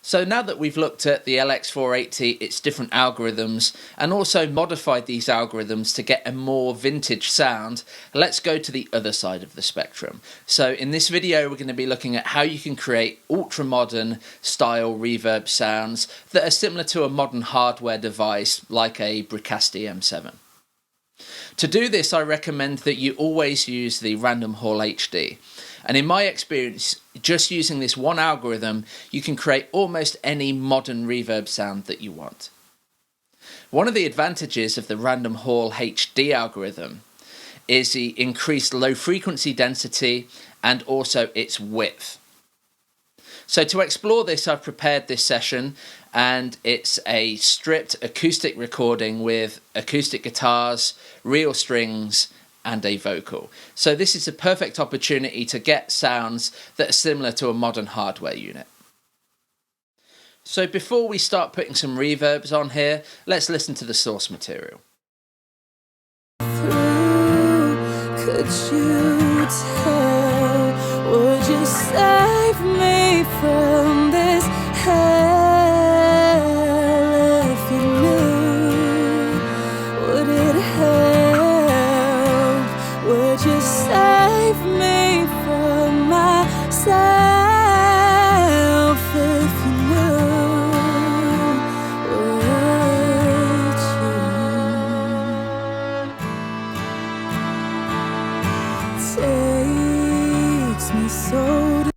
So now that we've looked at the LX480, its different algorithms, and also modified these algorithms to get a more vintage sound, let's go to the other side of the spectrum. So in this video, we're going to be looking at how you can create ultra-modern style reverb sounds that are similar to a modern hardware device like a Bricasti M7. To do this, I recommend that you always use the Random Hall HD. And in my experience, just using this one algorithm, you can create almost any modern reverb sound that you want. One of the advantages of the Random Hall HD algorithm is the increased low frequency density and also its width. So to explore this, I've prepared this session, and it's a stripped acoustic recording with acoustic guitars, real strings, and a vocal. So this is a perfect opportunity to get sounds that are similar to a modern hardware unit. So before we start putting some reverbs on here, let's listen to the source material. Could you tell, would you save me from this hell if you knew? Would it help? Would you save me from myself if you knew? Would you? Takes me so.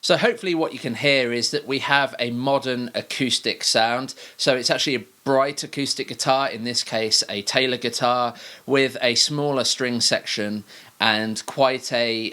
So hopefully what you can hear is that we have a modern acoustic sound. So it's actually a bright acoustic guitar, in this case a Taylor guitar, with a smaller string section and quite a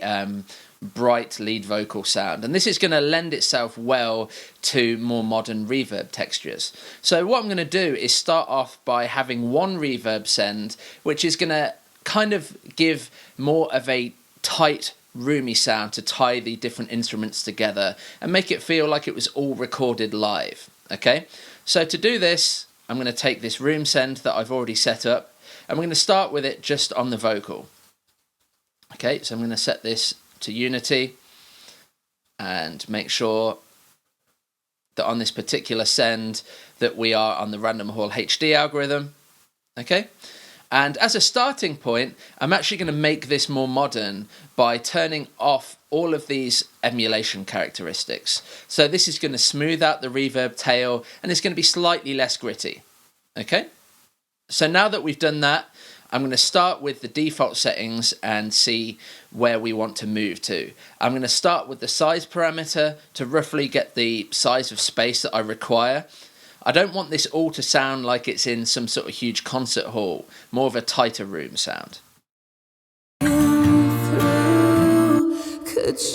bright lead vocal sound. And this is going to lend itself well to more modern reverb textures. So what I'm going to do is start off by having one reverb send, which is going to kind of give more of a tight, roomy sound to tie the different instruments together and make it feel like it was all recorded live. Okay, so to do this, I'm going to take this room send that I've already set up, and we're going to start with it just on the vocal. Okay, so I'm going to set this to Unity and make sure that on this particular send that we are on the Random Hall HD algorithm. Okay. And as a starting point, I'm actually going to make this more modern by turning off all of these emulation characteristics. So this is going to smooth out the reverb tail, and it's going to be slightly less gritty. Okay? So now that we've done that, I'm going to start with the default settings and see where we want to move to. I'm going to start with the size parameter to roughly get the size of space that I require. I don't want this all to sound like it's in some sort of huge concert hall, more of a tighter room sound. Could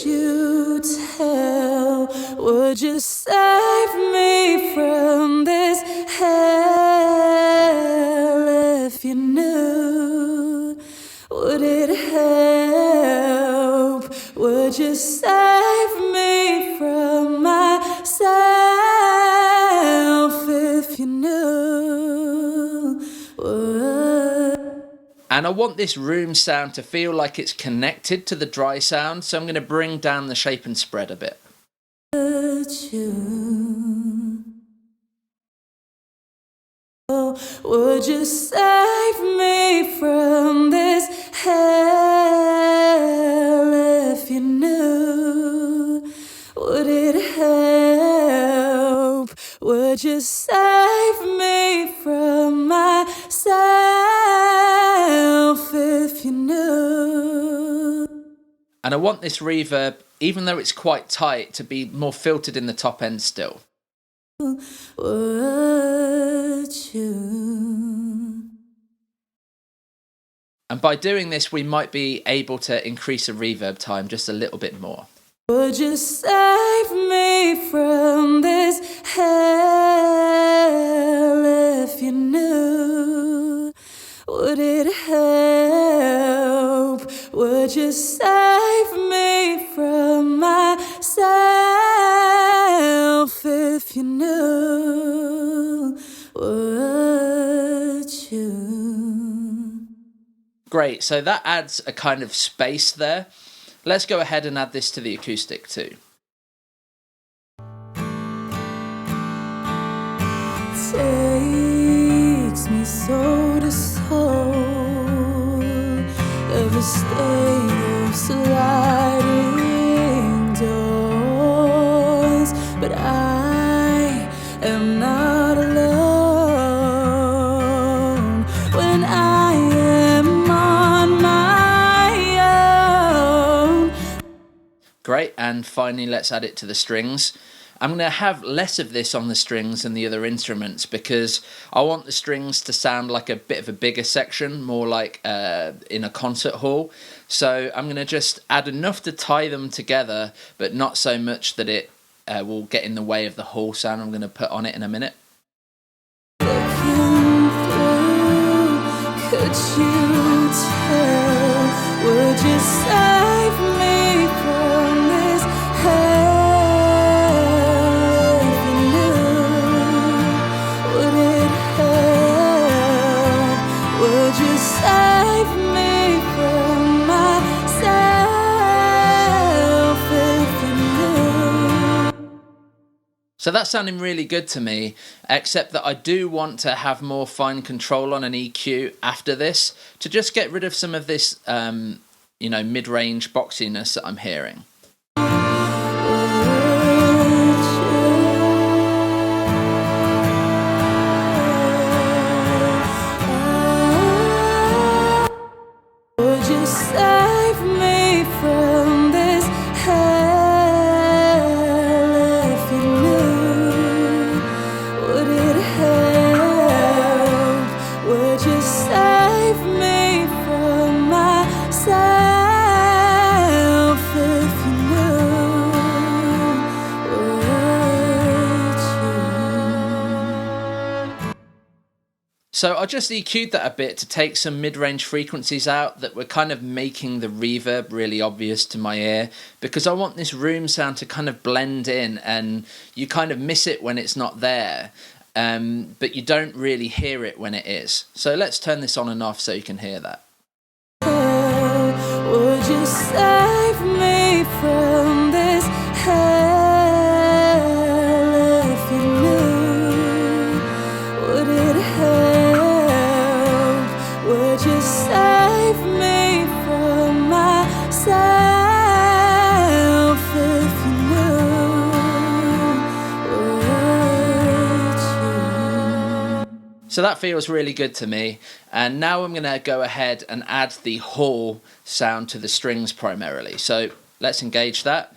you tell, would you save me from this hell if you knew? Would it help? Would you save me from myself? If you knew what. And I want this room sound to feel like it's connected to the dry sound, so I'm going to bring down the shape and spread a bit. Would you save me from this hell if you knew? Would it help? Would you save me from myself if you knew? And I want this reverb, even though it's quite tight, to be more filtered in the top end still. Would you? And by doing this, we might be able to increase the reverb time just a little bit more. Would you save me from this hell if you knew? Would it help? Would you save me from myself if you knew? Would you? Great, so that adds a kind of space there. Let's go ahead and add this to the acoustic too. takes me soul to soul, every state of sliding doors, but I am not alone when I am on my own. Great, and finally let's add it to the strings. I'm going to have less of this on the strings than the other instruments because I want the strings to sound like a bit of a bigger section, more like in a concert hall. So I'm going to just add enough to tie them together, but not so much that it will get in the way of the whole sound I'm going to put on it in a minute. Looking through, could you tell? Would you save me from this hell? If you knew, would it help? Would you save me from myself if you knew? So that's sounding really good to me, except that I do want to have more fine control on an EQ after this to just get rid of some of this, mid-range boxiness that I'm hearing. Would you save me from this hell if you knew? Would it help? Would you save me from myself if you knew? Would you? So I just EQ'd that a bit to take some mid-range frequencies out that were kind of making the reverb really obvious to my ear, because I want this room sound to kind of blend in and you kind of miss it when it's not there, but you don't really hear it when it is. So let's turn this on and off so you can hear that. Would you save me from this hell if you knew? Would it help? Would you save me from myself if you knew? Would you? So that feels really good to me, and now I'm going to go ahead and add the hall sound to the strings primarily. So let's engage that.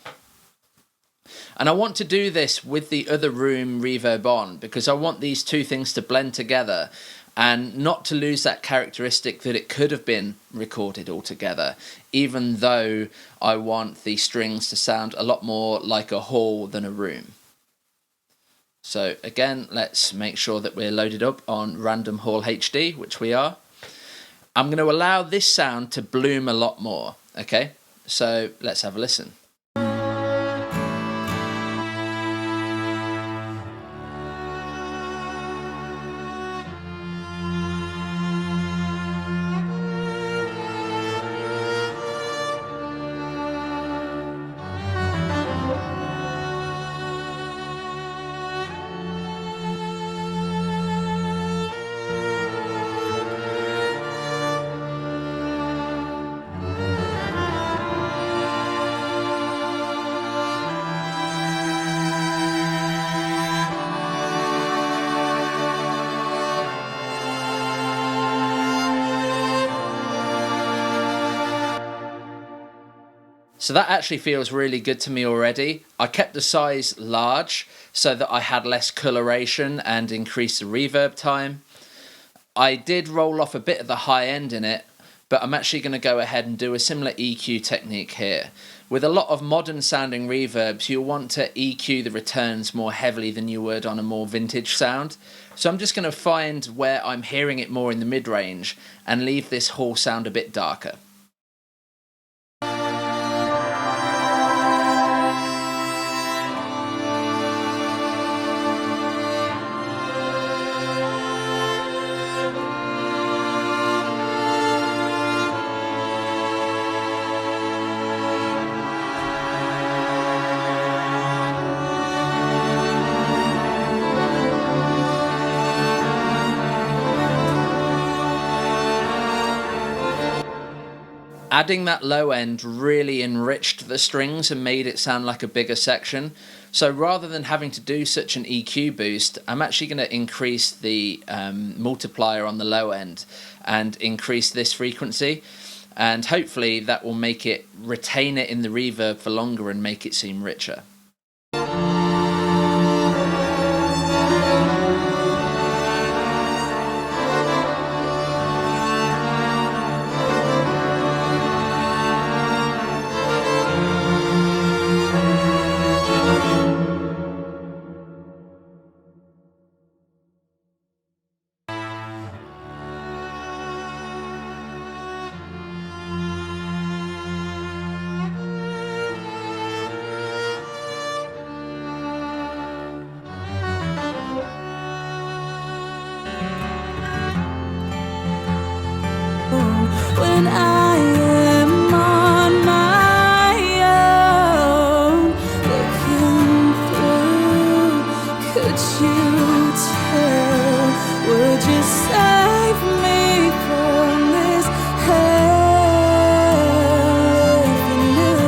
And I want to do this with the other room reverb on because I want these two things to blend together and not to lose that characteristic that it could have been recorded all together, even though I want the strings to sound a lot more like a hall than a room. So again, let's make sure that we're loaded up on Random Hall HD, which we are. I'm going to allow this sound to bloom a lot more, okay? So let's have a listen. So that actually feels really good to me already. I kept the size large so that I had less coloration and increased the reverb time. I did roll off a bit of the high end in it, but I'm actually going to go ahead and do a similar EQ technique here. With a lot of modern sounding reverbs, you'll want to EQ the returns more heavily than you would on a more vintage sound. So I'm just going to find where I'm hearing it more in the mid-range and leave this hall sound a bit darker. adding that low end really enriched the strings and made it sound like a bigger section. So rather than having to do such an EQ boost, I'm actually going to increase the multiplier on the low end and increase this frequency. And hopefully that will make it retain it in the reverb for longer and make it seem richer. When I am on my own, looking through, could you tell? Would you save me from this hell? If you knew,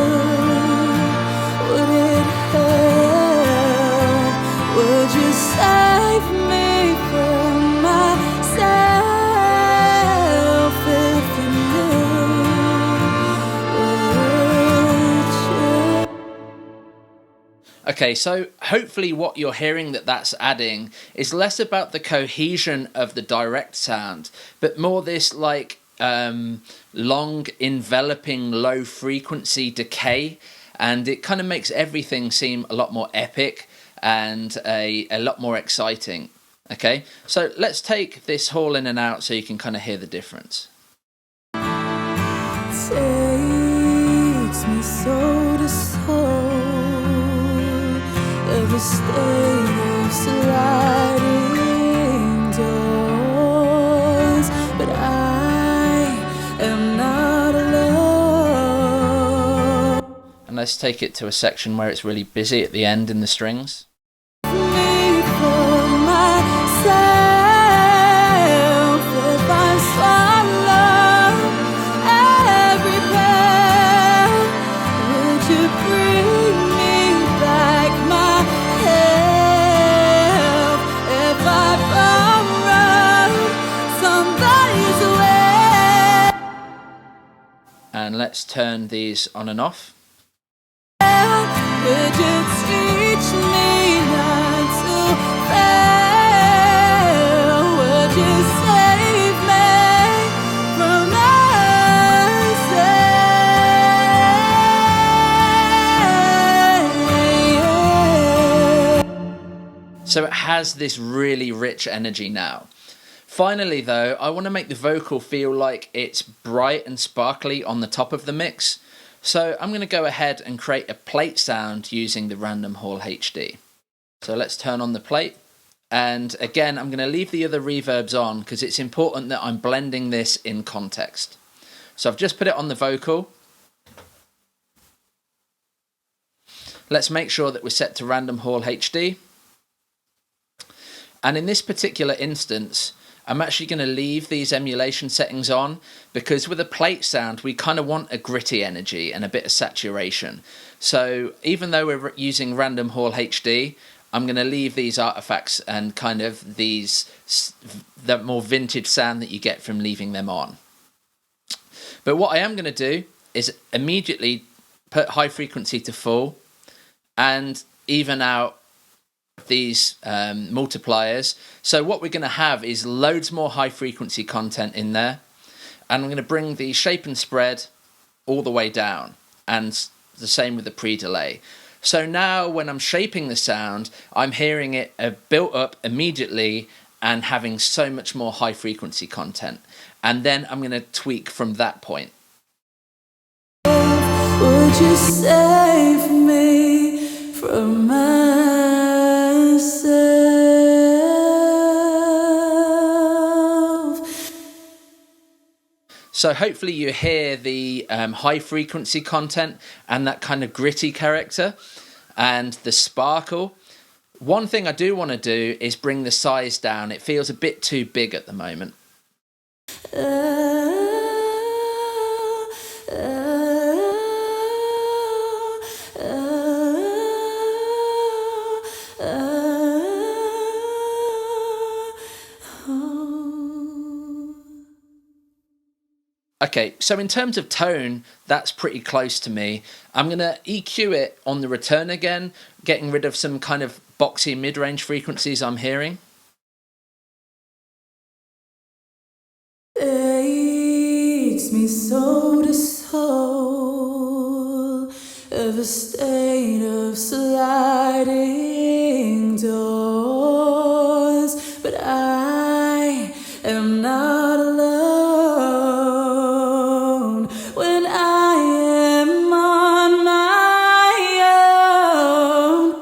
would it help? Would you save me from myself? Okay, so hopefully what you're hearing that's adding is less about the cohesion of the direct sound, but more this like long enveloping low frequency decay, and it kind of makes everything seem a lot more epic and a lot more exciting. Okay, so let's take this whole in and out so you can kind of hear the difference. Takes me soul to soul, every state of sliding doors, but I am not alone. And let's take it to a section where it's really busy at the end in the strings. Me for myself, if I swallow every pill, would you bring me back my health? If I borrowed somebody's way, And let's turn these on and off. would you teach me not to fail? Would you save me from myself? So it has this really rich energy now. Finally though, I want to make the vocal feel like it's bright and sparkly on the top of the mix. So I'm going to go ahead and create a plate sound using the Random Hall HD. So let's turn on the plate. And again, I'm going to leave the other reverbs on because it's important that I'm blending this in context. So I've just put it on the vocal. Let's make sure that we're set to Random Hall HD. And in this particular instance, I'm actually going to leave these emulation settings on because with a plate sound, we kind of want a gritty energy and a bit of saturation. So even though we're using Random Hall HD, I'm going to leave these artifacts and kind of the more vintage sound that you get from leaving them on. But what I am going to do is immediately put high frequency to full and even out these multipliers. So what we're going to have is loads more high frequency content in there, and I'm going to bring the shape and spread all the way down, and the same with the pre-delay. So now when I'm shaping the sound, I'm hearing it built up immediately and having so much more high frequency content, and then I'm going to tweak from that point. Would you save me from myself? So hopefully you hear the high frequency content and that kind of gritty character and the sparkle. One thing I do want to do is bring the size down. It feels a bit too big at the moment. Okay, so in terms of tone, that's pretty close to me. I'm going to EQ it on the return again, getting rid of some kind of boxy mid-range frequencies I'm hearing. Takes me soul to soul of a state of sliding doors, but I am not alone when I am on my own.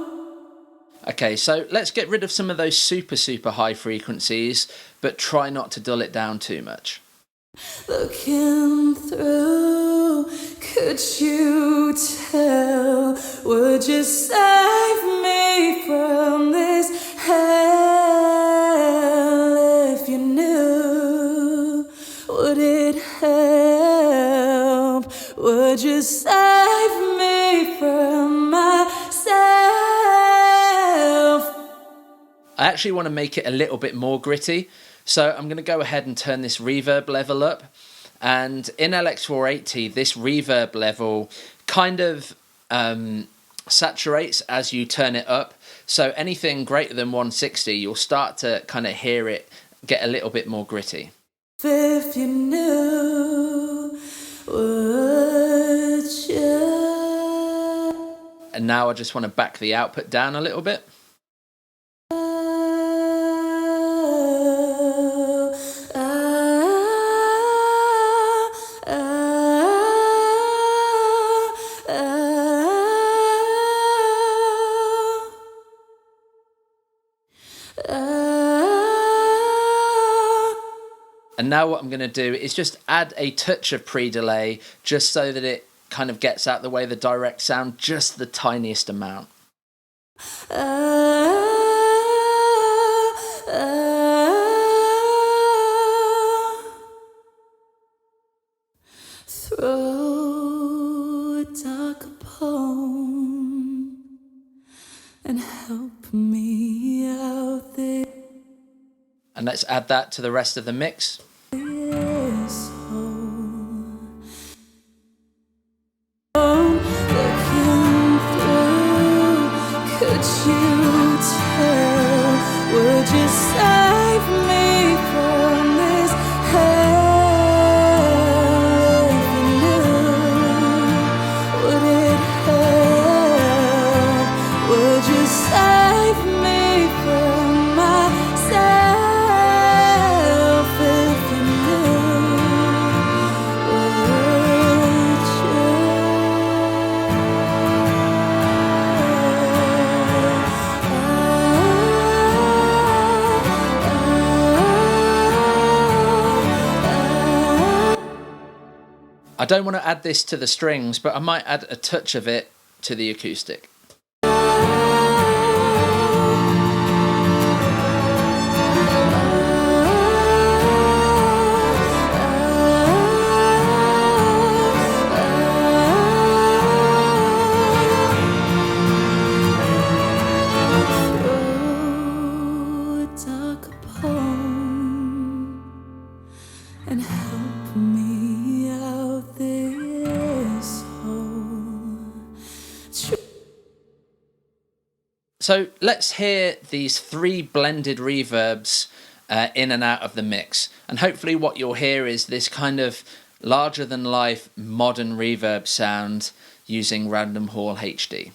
Okay, so let's get rid of some of those super high frequencies, but try not to dull it down too much. Looking through, could you tell? Would you save me from this hell? If you knew, would it help? Would you save me from myself? I actually want to make it a little bit more gritty, so I'm going to go ahead and turn this reverb level up. And in LX480, this reverb level kind of saturates as you turn it up. So anything greater than 160, you'll start to kind of hear it get a little bit more gritty. If you knew, would you? And now I just want to back the output down a little bit. And now what I'm going to do is just add a touch of pre-delay just so that it kind of gets out the way of the direct sound just the tiniest amount. Throw a dark poem and help me out there. And let's add that to the rest of the mix. Could you tell? Would you save me from this hell? If you knew, would it help? Would you save me from myself? If you knew, would you? I don't want to add this to the strings, but I might add a touch of it to the acoustic. And help me out this hole. So let's hear these 3 blended reverbs in and out of the mix. And hopefully what you'll hear is this kind of larger than life modern reverb sound using Random Hall HD.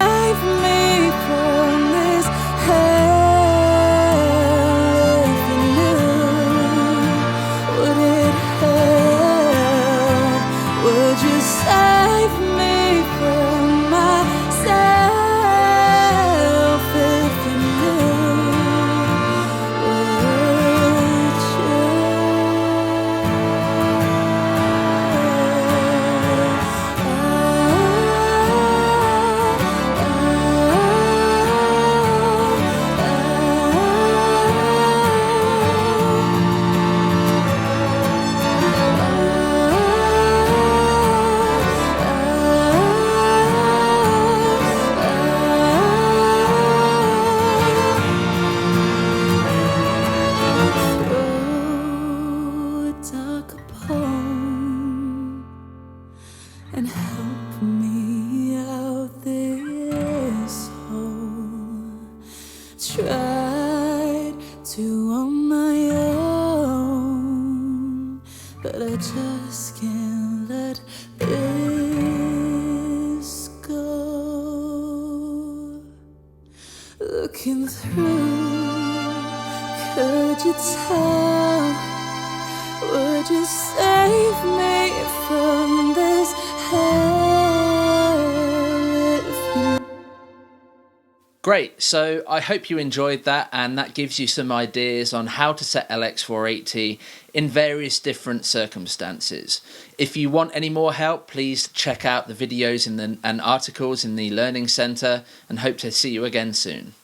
Save me from this hell. If you knew, would it help? Would you save me from myself? If you knew, would you? just can't let this go. Looking through, could you tell? Would you save me from this hell if you... Great, so I hope you enjoyed that, and that gives you some ideas on how to set LX480 in various different circumstances. If you want any more help, please check out the videos and articles in the Learning Centre, and hope to see you again soon.